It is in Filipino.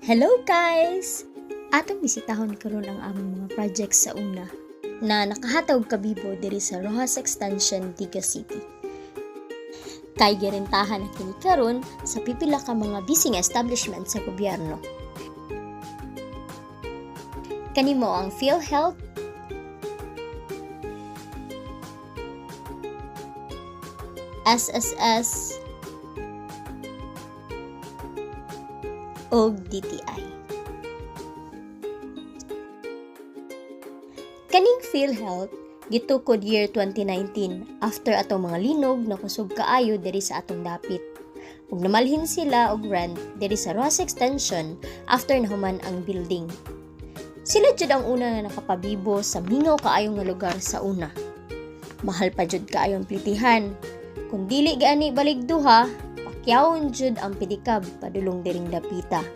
Hello guys! Atong bisitahon karon ang among mga projects sa una na nakahatag kabibo diri sa Rojas Extension, Diga City. Kay girintahan na kini karon sa pipila ka mga bising establishment sa gobyerno. Kanimo ang PhilHealth, SSS, og DTI. Kaning PhilHealth gitukod year 2019 after atong mga linog na kusog kaayo diri sa atong dapit. Ug namalhin sila og rent diri sa Rojas Extension after nahuman ang building. Sila jud ang una nga nakapabibo sa mingaw kaayong nga lugar sa una. Mahal pa jud kaayong plitihan. Kung dili gani baligduha, pakyawon jud ang pedikab padulong diring dapita.